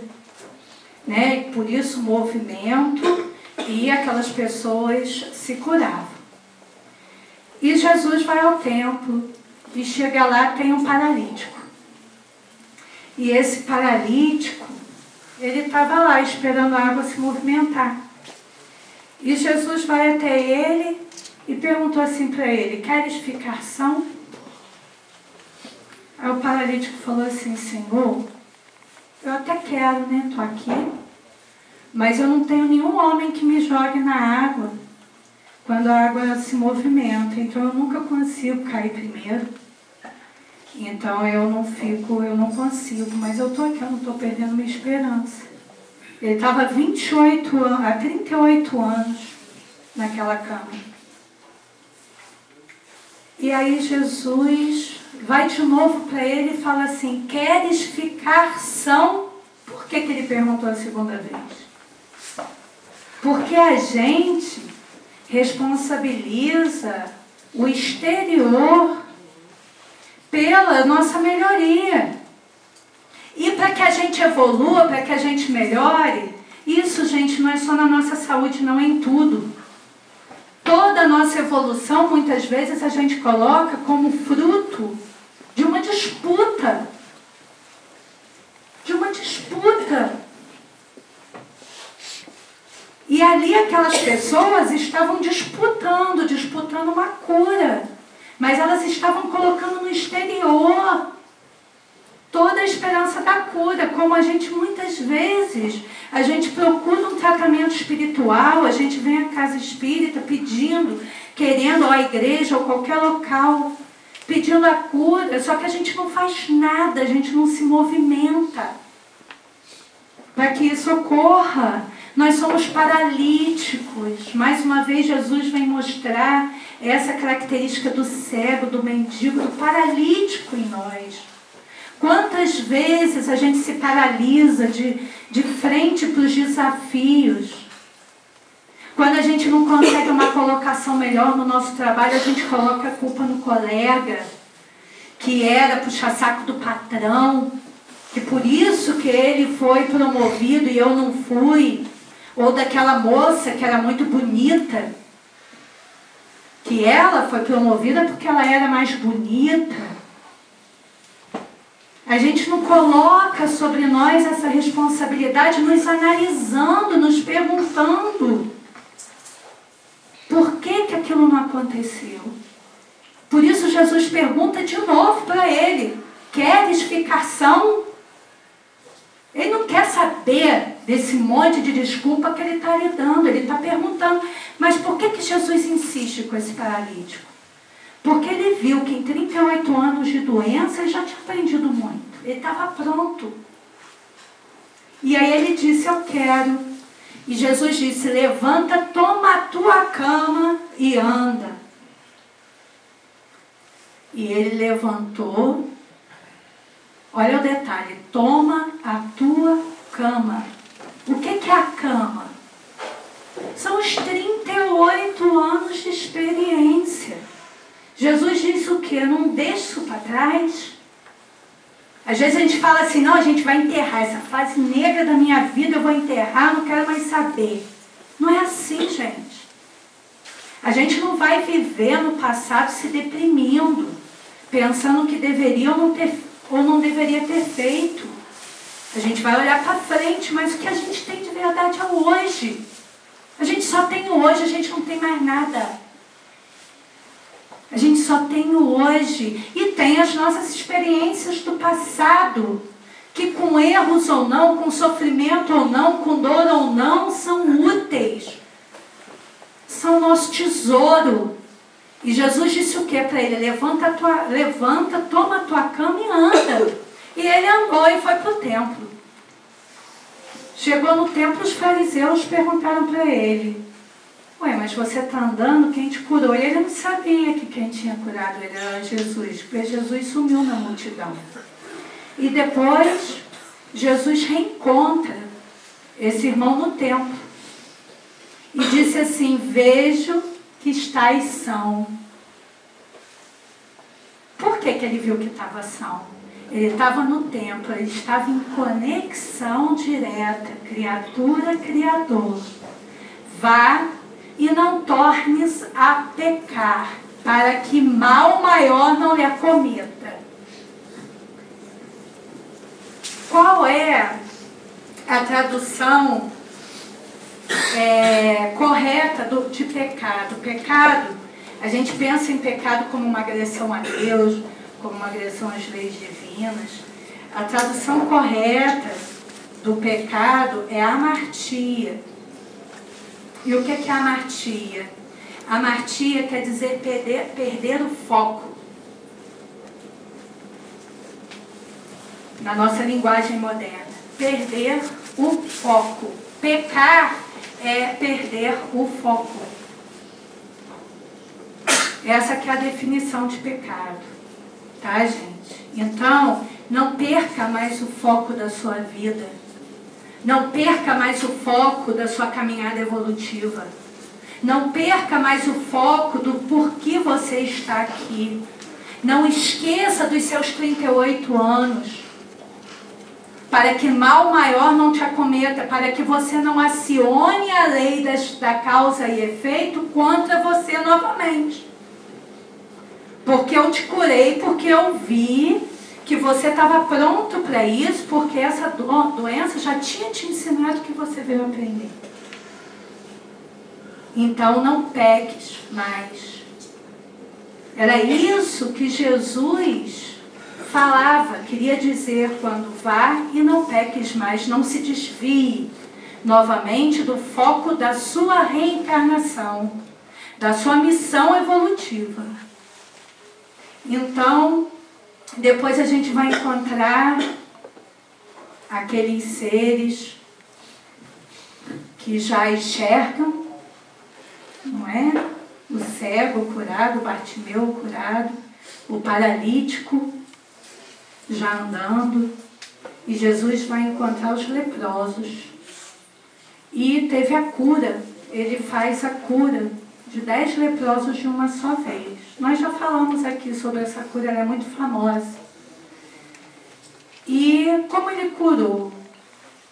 né? E por isso o movimento, e aquelas pessoas se curavam. E Jesus vai ao templo e chega lá, tem um paralítico. E esse paralítico, ele estava lá esperando a água se movimentar. E Jesus vai até ele e perguntou assim para ele: queres ficar são? Aí o paralítico falou assim: Senhor, eu até quero, né? Estou aqui, mas eu não tenho nenhum homem que me jogue na água quando a água se movimenta, então eu nunca consigo cair primeiro. Então eu não consigo, mas eu estou aqui, eu não estou perdendo minha esperança. Ele estava há 38 anos naquela cama. E aí Jesus vai de novo para ele e fala assim: queres ficar são? Por que ele perguntou a segunda vez? Porque a gente responsabiliza o exterior pela nossa melhoria. E para que a gente evolua, para que a gente melhore, isso, gente, não é só na nossa saúde, não, é em tudo. Toda a nossa evolução, muitas vezes, a gente coloca como fruto de uma disputa. De uma disputa. E ali aquelas pessoas estavam disputando uma cura. Mas elas estavam colocando no exterior toda a esperança da cura, como a gente muitas vezes, a gente procura um tratamento espiritual, a gente vem à casa espírita pedindo, querendo, ou à igreja, ou qualquer local, pedindo a cura, só que a gente não faz nada, a gente não se movimenta para que isso ocorra. Nós somos paralíticos. Mais uma vez Jesus vem mostrar essa característica do cego, do mendigo, do paralítico em nós. Quantas vezes a gente se paralisa de frente para os desafios? Quando a gente não consegue uma colocação melhor no nosso trabalho, a gente coloca a culpa no colega, que era puxa-saco do patrão, que por isso que ele foi promovido e eu não fui. Ou daquela moça que era muito bonita, que ela foi promovida porque ela era mais bonita. A gente não coloca sobre nós essa responsabilidade, nos analisando, nos perguntando por que aquilo não aconteceu. Por isso Jesus pergunta de novo para ele: queres ficar são? Ele não quer saber desse monte de desculpa que ele está lhe dando. Ele está perguntando: mas por que Jesus insiste com esse paralítico? Porque ele viu que em 38 anos de doença ele já tinha aprendido muito. Ele estava pronto. E aí ele disse: eu quero. E Jesus disse: levanta, toma a tua cama e anda. E ele levantou. Olha o detalhe: toma a tua cama. O que é a cama? São os 38 anos de experiência. Jesus disse o quê? Não deixe isso para trás. Às vezes a gente fala assim, não, a gente vai enterrar essa fase negra da minha vida, eu vou enterrar, não quero mais saber. Não é assim, gente. A gente não vai viver no passado se deprimindo, pensando que deveria ou não deveria ter feito. A gente vai olhar para frente, mas o que a gente tem de verdade é o hoje. A gente só tem o hoje, a gente não tem mais nada. A gente só tem o hoje e tem as nossas experiências do passado, que com erros ou não, com sofrimento ou não, com dor ou não, são úteis. São nosso tesouro. E Jesus disse o que para ele? Levanta, toma a tua cama e anda. E ele andou e foi para o templo. Chegou no templo, os fariseus perguntaram para ele, ué, mas você está andando, quem te curou? E ele não sabia que quem tinha curado ele era Jesus, porque Jesus sumiu na multidão. E depois, Jesus reencontra esse irmão no templo. E disse assim, vejo que estáis são. Por que ele viu que estava são? Ele estava no templo, ele estava em conexão direta, criatura, criador. Vá e não tornes a pecar, para que mal maior não lhe acometa. Qual é a tradução correta de pecado? Pecado, a gente pensa em pecado como uma agressão a Deus, como uma agressão às leis divinas. A tradução correta do pecado é amartia. E o que é amartia? Amartia quer dizer perder o foco. Na nossa linguagem moderna. Perder o foco. Pecar é perder o foco. Essa que é a definição de pecado. Tá, gente? Então, não perca mais o foco da sua vida. Não perca mais o foco da sua caminhada evolutiva. Não perca mais o foco do porquê você está aqui. Não esqueça dos seus 38 anos. Para que mal maior não te acometa, para que você não acione a lei da causa e efeito contra você novamente. Porque eu te curei, porque eu vi que você estava pronto para isso, porque essa doença já tinha te ensinado o que você veio aprender. Então não peques mais. Era isso que Jesus falava, queria dizer quando vá e não peques mais, não se desvie novamente do foco da sua reencarnação, da sua missão evolutiva. Então, depois a gente vai encontrar aqueles seres que já enxergam, não é? O cego curado, o Bartimeu curado, o paralítico já andando, e Jesus vai encontrar os leprosos. E teve a cura, ele faz a cura de 10 leprosos de uma só vez. Nós já falamos aqui sobre essa cura, ela é muito famosa. E como ele curou?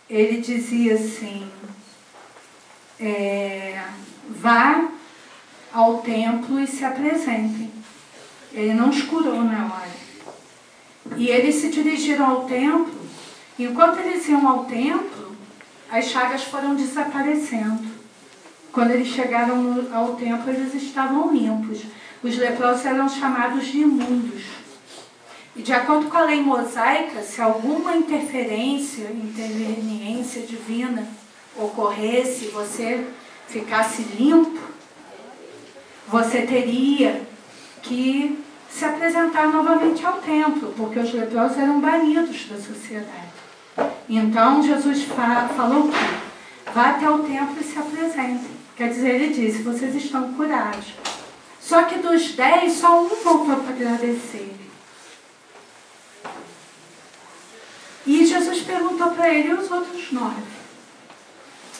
Ele dizia assim, vá ao templo e se apresentem. Ele não os curou na hora. E eles se dirigiram ao templo. Enquanto eles iam ao templo, as chagas foram desaparecendo. Quando eles chegaram ao templo, eles estavam limpos. Os leprosos eram chamados de imundos. E de acordo com a lei mosaica, se alguma interferência divina ocorresse, você ficasse limpo, você teria que se apresentar novamente ao templo, porque os leprosos eram banidos da sociedade. Então Jesus falou que vá até o templo e se apresente. Quer dizer, ele disse, vocês estão curados. Só que dos 10, só um voltou para agradecer. E Jesus perguntou para ele, e os outros 9?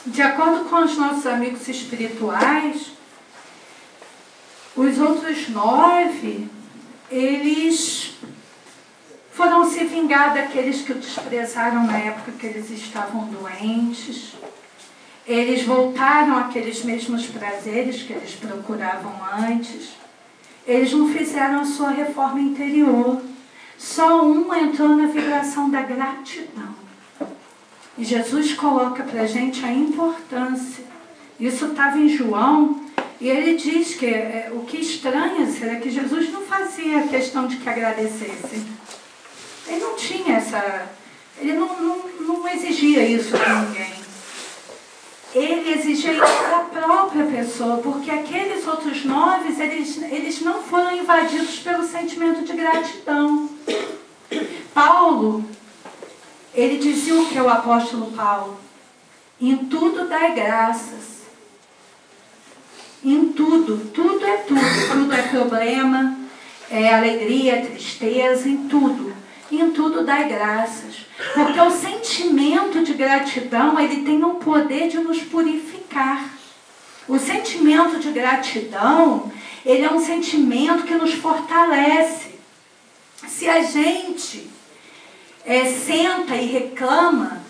De acordo com os nossos amigos espirituais, os outros 9, eles foram se vingar daqueles que o desprezaram na época que eles estavam doentes. Eles voltaram àqueles mesmos prazeres que eles procuravam antes. Eles não fizeram a sua reforma interior. Só um entrou na vibração da gratidão. E Jesus coloca para a gente a importância. Isso estava em João, e ele diz que o que estranha será que Jesus não fazia questão de que agradecessem. Ele não tinha essa... Ele não exigia isso de ninguém. Ele exigia isso da própria pessoa, porque aqueles outros 9, eles não foram invadidos pelo sentimento de gratidão. Paulo, ele dizia o que é o apóstolo Paulo? Em tudo dai graças. Em tudo, tudo é tudo. Tudo é problema, é alegria, é tristeza, em tudo. Em tudo dai graças. Porque o sentimento de gratidão, ele tem o poder de nos purificar. O sentimento de gratidão, ele é um sentimento que nos fortalece. Se a gente senta e reclama,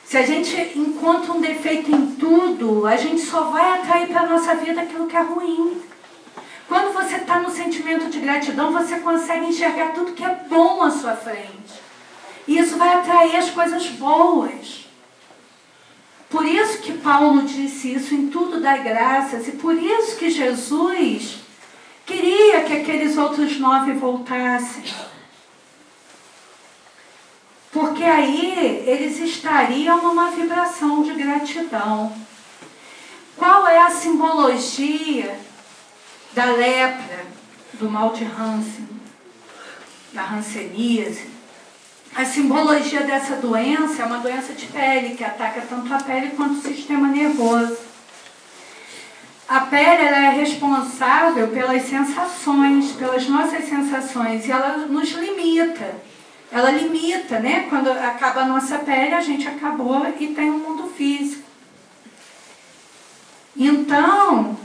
se a gente encontra um defeito em tudo, a gente só vai atrair para a nossa vida aquilo que é ruim. Quando você está no sentimento de gratidão, você consegue enxergar tudo que é bom à sua frente. E isso vai atrair as coisas boas. Por isso que Paulo disse isso, em tudo dai graças. E por isso que Jesus queria que aqueles outros 9 voltassem. Porque aí eles estariam numa vibração de gratidão. Qual é a simbologia da lepra, do mal de Hansen, da hanseníase? A simbologia dessa doença é uma doença de pele, que ataca tanto a pele quanto o sistema nervoso. A pele, ela é responsável pelas sensações, pelas nossas sensações, e ela nos limita. Ela limita, né? Quando acaba a nossa pele, a gente acabou e tem um mundo físico. Então,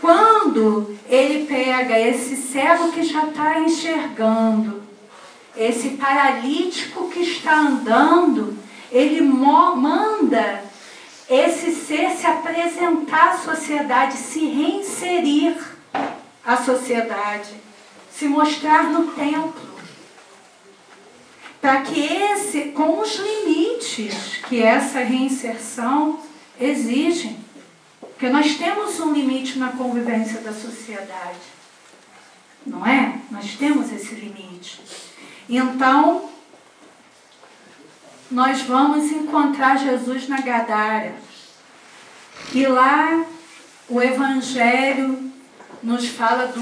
quando ele pega esse cego que já está enxergando, esse paralítico que está andando, ele manda esse ser se apresentar à sociedade, se reinserir à sociedade, se mostrar no templo. Para que com os limites que essa reinserção exige. Porque nós temos um limite na convivência da sociedade. Não é? Nós temos esse limite. Então, nós vamos encontrar Jesus na Gadara. E lá o Evangelho nos fala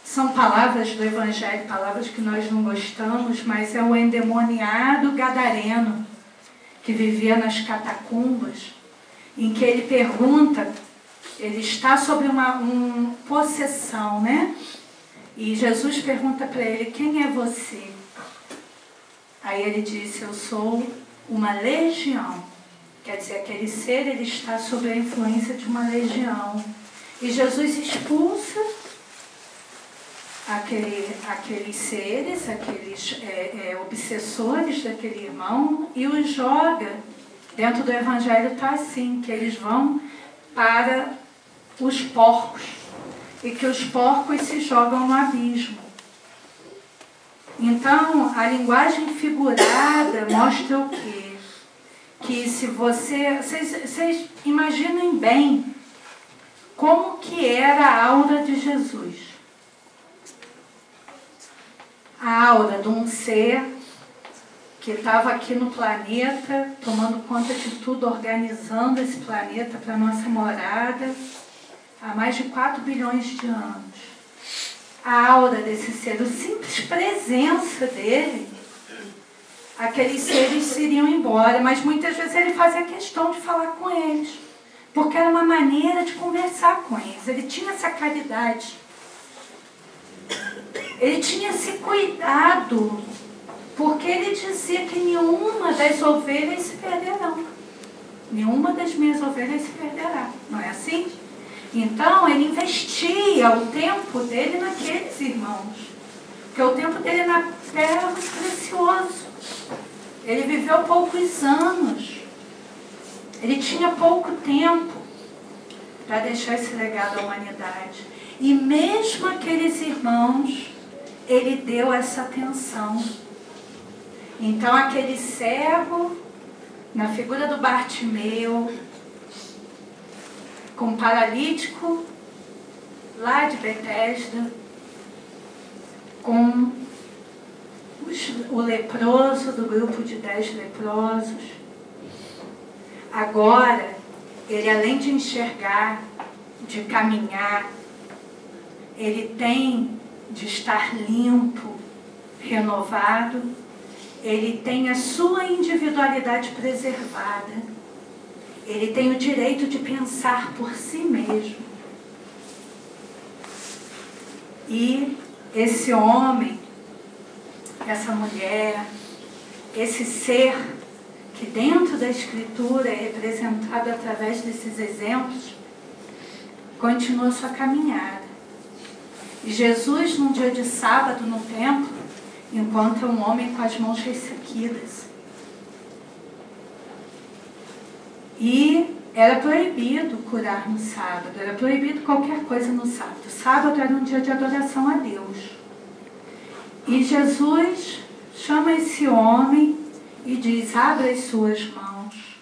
São palavras do Evangelho, palavras que nós não gostamos, mas é o endemoniado gadareno, que vivia nas catacumbas, em que ele pergunta, ele está sob uma possessão, né? E Jesus pergunta para ele, quem é você? Aí ele disse, eu sou uma legião. Quer dizer, aquele ser, ele está sob a influência de uma legião. E Jesus expulsa aqueles seres, aqueles obsessores daquele irmão, e os joga. Dentro do Evangelho está assim, que eles vão para os porcos, e que os porcos se jogam no abismo. Então, a linguagem figurada mostra o quê? Que se vocês imaginem bem como que era a aura de Jesus. A aura de um ser que estava aqui no planeta, tomando conta de tudo, organizando esse planeta para a nossa morada, há mais de 4 bilhões de anos. A aura desse ser, a simples presença dele, aqueles seres se iriam embora, mas muitas vezes ele fazia questão de falar com eles, porque era uma maneira de conversar com eles. Ele tinha essa caridade, ele tinha esse cuidado, porque ele dizia que nenhuma das ovelhas se perderão. Nenhuma das minhas ovelhas se perderá. Não é assim? Então, ele investia o tempo dele naqueles irmãos. Porque o tempo dele é muito precioso. Ele viveu poucos anos. Ele tinha pouco tempo para deixar esse legado à humanidade. E mesmo aqueles irmãos, ele deu essa atenção. Então aquele cego, na figura do Bartimeu, com o paralítico lá de Betesda, com o leproso do grupo de 10 leprosos. Agora, ele além de enxergar, de caminhar, ele tem de estar limpo, renovado, ele tem a sua individualidade preservada, ele tem o direito de pensar por si mesmo. E esse homem, essa mulher, esse ser que dentro da Escritura é representado através desses exemplos, continua sua caminhada. E Jesus, num dia de sábado no templo, encontra um homem com as mãos ressequidas. E era proibido curar no sábado, era proibido qualquer coisa no sábado. Sábado era um dia de adoração a Deus. E Jesus chama esse homem e diz: abre as suas mãos.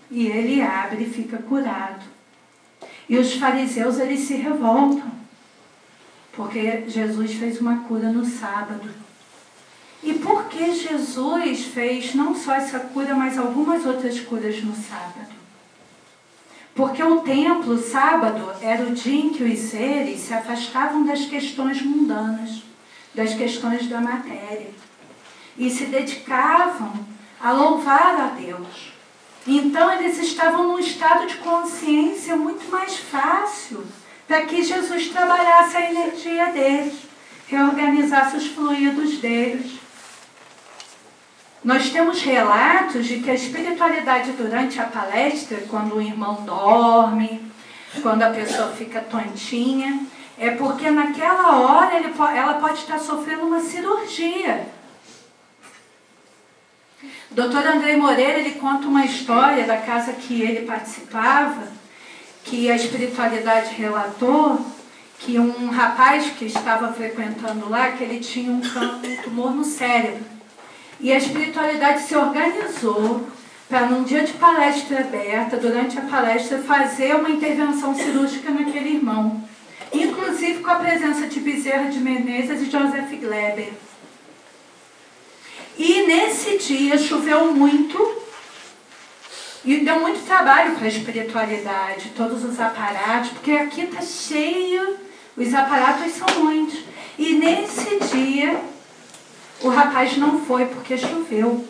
E ele abre e fica curado. E os fariseus, eles se revoltam, porque Jesus fez uma cura no sábado. E por que Jesus fez não só essa cura, mas algumas outras curas no sábado? Porque o templo, o sábado, era o dia em que os seres se afastavam das questões mundanas, das questões da matéria, e se dedicavam a louvar a Deus. Então eles estavam num estado de consciência muito mais fácil para que Jesus trabalhasse a energia deles, reorganizasse os fluidos deles. Nós temos relatos de que a espiritualidade durante a palestra, quando o irmão dorme, quando a pessoa fica tontinha, é porque naquela hora ela pode estar sofrendo uma cirurgia. O Dr. Andrei Moreira, ele conta uma história da casa que ele participava, que a espiritualidade relatou que um rapaz que estava frequentando lá, que ele tinha um tumor no cérebro. E a espiritualidade se organizou para, num dia de palestra aberta, durante a palestra, fazer uma intervenção cirúrgica naquele irmão. Inclusive com a presença de Bezerra de Menezes e Joseph Gleber. E nesse dia choveu muito e deu muito trabalho para a espiritualidade, todos os aparatos, porque aqui está cheio, os aparatos são muitos. E nesse dia o rapaz não foi porque choveu.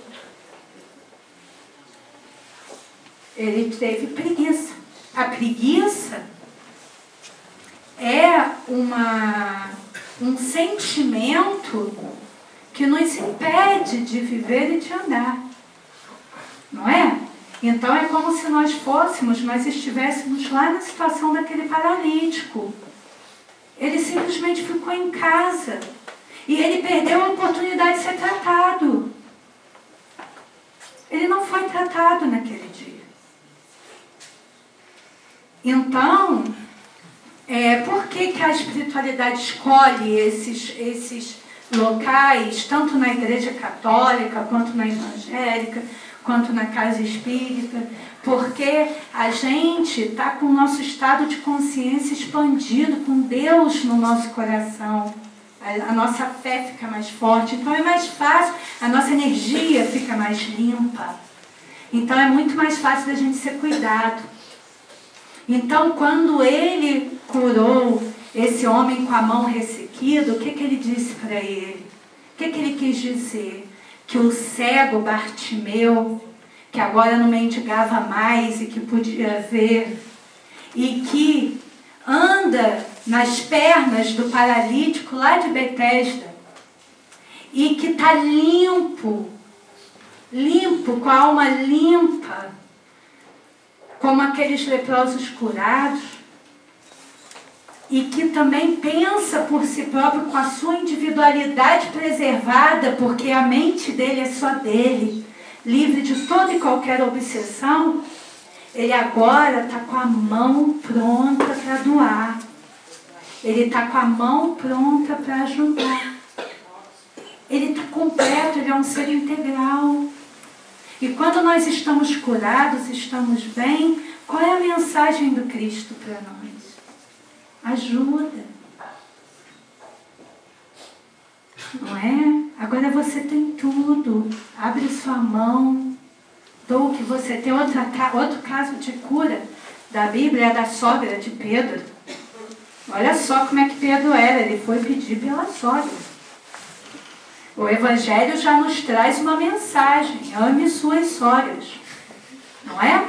Ele teve preguiça. A preguiça é um sentimento que nos impede de viver e de andar. Não é? Então é como se nós estivéssemos lá na situação daquele paralítico. Ele simplesmente ficou em casa. E ele perdeu a oportunidade de ser tratado. Ele não foi tratado naquele dia. Então, por que a espiritualidade escolhe esses locais, tanto na igreja católica, quanto na evangélica, quanto na casa espírita? Porque a gente está com o nosso estado de consciência expandido, com Deus no nosso coração. A nossa fé fica mais forte, então é mais fácil, a nossa energia fica mais limpa. Então é muito mais fácil da gente ser cuidado. Então, quando ele curou esse homem com a mão ressequida, o que ele disse para ele? O que ele quis dizer? Que o cego Bartimeu, que agora não mendigava mais e que podia ver, e que anda nas pernas do paralítico lá de Betesda, e que está limpo, com a alma limpa, como aqueles leprosos curados, e que também pensa por si próprio com a sua individualidade preservada, porque a mente dele é só dele, livre de toda e qualquer obsessão, ele agora está com a mão pronta para doar. Ele está com a mão pronta para ajudar. Ele está completo, ele é um ser integral. E quando nós estamos curados, estamos bem, qual é a mensagem do Cristo para nós? Ajuda. Não é? Agora você tem tudo. Abre sua mão. Dou o que você tem. Outro caso de cura da Bíblia é da sogra de Pedro. Olha só como é que Pedro era. Ele foi pedir pela sogra. O Evangelho já nos traz uma mensagem. Ame suas sogras. Não é?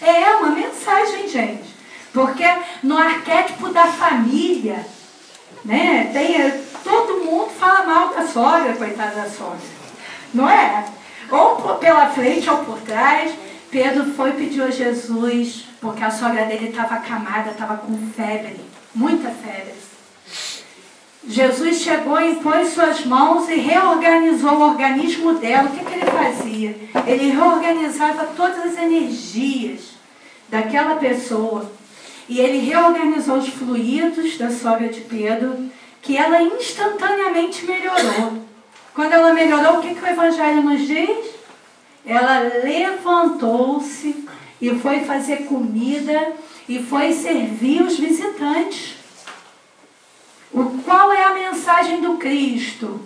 É uma mensagem, gente. Porque no arquétipo da família, né, todo mundo fala mal da sogra, coitada da sogra. Não é? Ou pela frente ou por trás. Pedro foi pedir a Jesus, porque a sogra dele estava acamada, estava com febre, muita febre. Jesus chegou, impôs suas mãos e reorganizou o organismo dela. O que ele fazia? Ele reorganizava todas as energias daquela pessoa. E ele reorganizou os fluidos da sogra de Pedro, que ela instantaneamente melhorou. Quando ela melhorou, o que o Evangelho nos diz? Ela levantou-se e foi fazer comida e foi servir os visitantes. Qual é a mensagem do Cristo?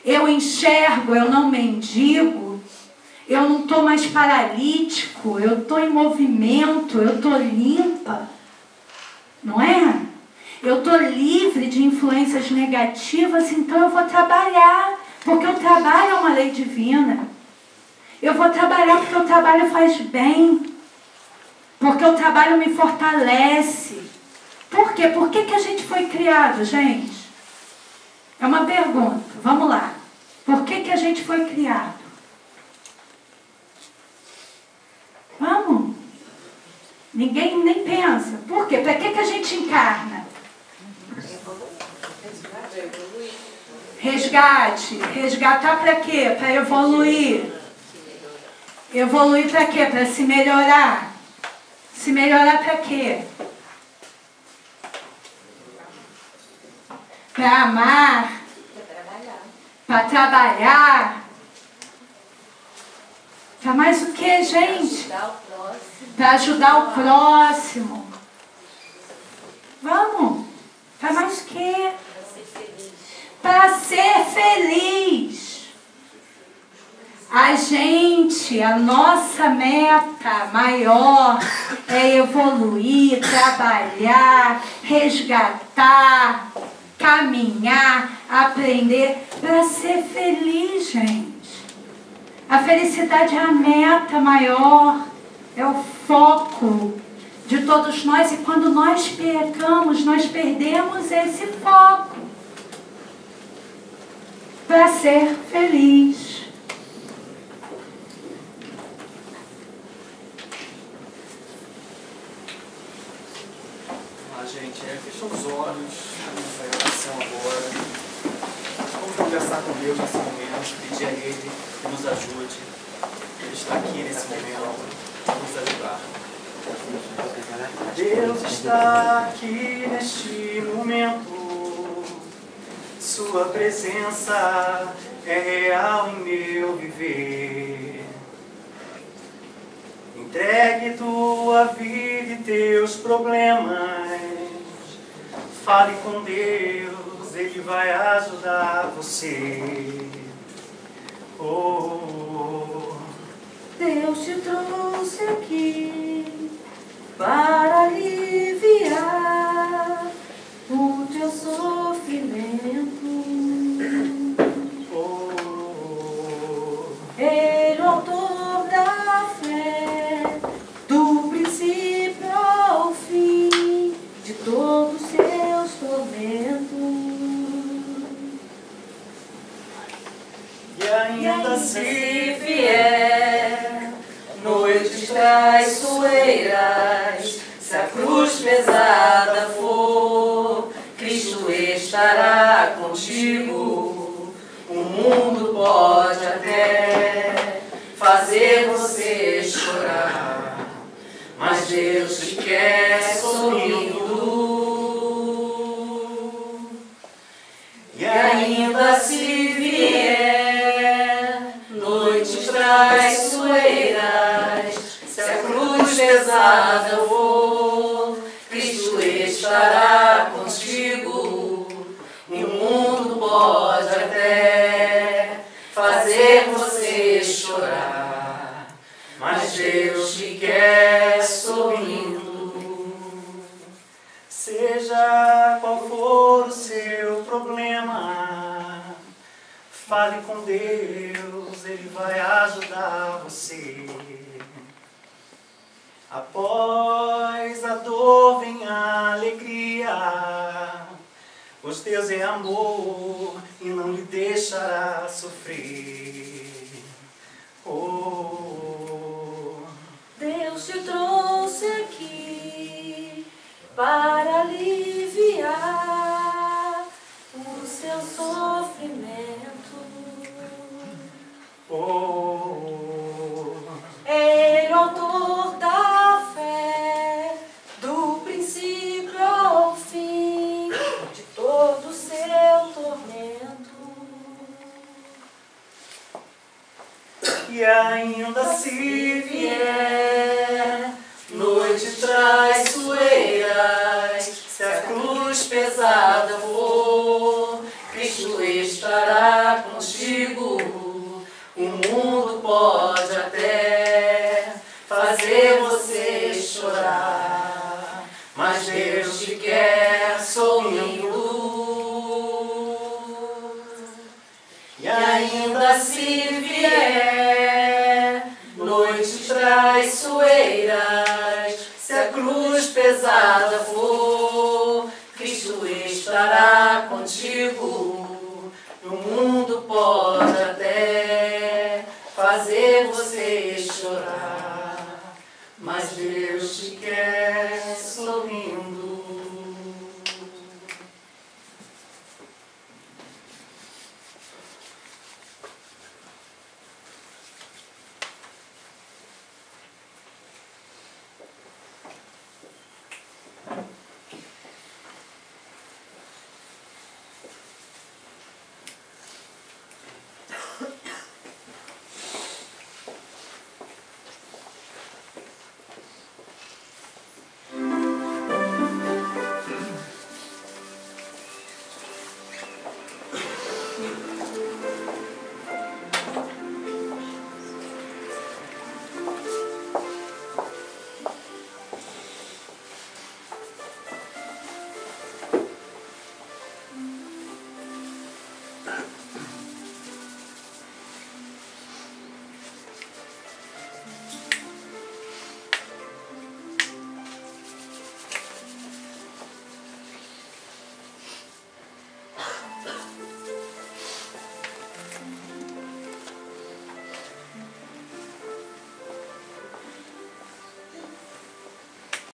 Eu enxergo, eu não mendigo, eu não estou mais paralítico, eu estou em movimento, eu estou limpa. Não é? Eu estou livre de influências negativas, então eu vou trabalhar, porque o trabalho é uma lei divina. Eu vou trabalhar porque o trabalho faz bem, porque o trabalho me fortalece. Por quê? Por que a gente foi criado, gente? É uma pergunta, vamos lá. Por que a gente foi criado? Vamos? Ninguém nem pensa. Por quê? Para que a gente encarna? Resgate. Resgatar para quê? Para evoluir. Evoluir para quê? Para se melhorar. Se melhorar para quê? Para amar. Para trabalhar. Para mais o que, gente? Para ajudar o próximo. Vamos. Para mais o que? Para ser feliz. A nossa meta maior é evoluir, trabalhar, resgatar, caminhar, aprender para ser feliz, gente. A felicidade é a meta maior, é o foco de todos nós. E quando nós pecamos, nós perdemos esse foco para ser feliz. Gente, fecha os olhos, vamos fazer a oração agora. Vamos conversar com Deus nesse momento, pedir a Ele que nos ajude. Ele está aqui nesse momento para nos ajudar. Deus está aqui neste momento. Sua presença é real em meu viver. Entregue tua vida e teus problemas. Fale com Deus, Ele vai ajudar você. Oh. Deus te trouxe aqui para aliviar o teu sofrimento. Oh. Ele é o autor da fé, do princípio ao fim, de todos os seus tormentos. E ainda se vier noites traiçoeiras, se a cruz pesada for, estará contigo. O mundo pode até fazer você chorar, mas Deus te quer sorrindo. E ainda se vier noites traiçoeiras, se a cruz pesada for, Cristo estará contigo. E o mundo pode até fazer você chorar, mas Deus te quer sorrindo. Seja qual for o seu problema, fale com Deus, Ele vai ajudar você. Após a dor vem a alegria, pois Deus é amor e não lhe deixará sofrer. Oh. Deus te trouxe aqui para aliviar o seu sofrimento. Oh. Ele é o autor da fé, do princípio ao fim, de todo o seu tormento. E ainda se vier noites traiçoeiras, se a cruz pesada for, Cristo estará contigo. O mundo pode até fazer você chorar, mas Deus te quer sorrindo. E ainda se vier noites traiçoeiras, se a cruz pesada for, Cristo estará contigo. O mundo pode até fazer você chorar, mas Deus te